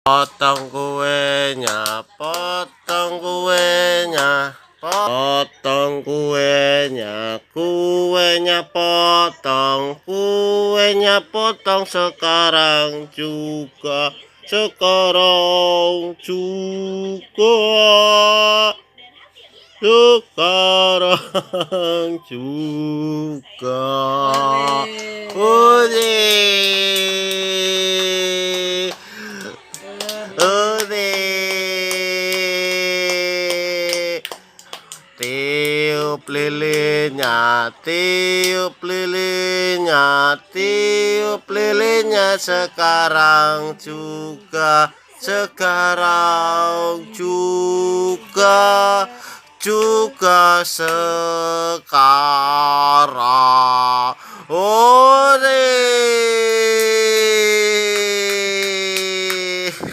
Potong kuenya, potong kuenya, potong kuenya, kuenya potong, kuenya potong sekarang juga, sekarang juga, sekarang juga. Tiup lilinnya, tiup lilinnya, tiup lilinnya sekarang juga, sekarang juga, juga sekarang. Ore.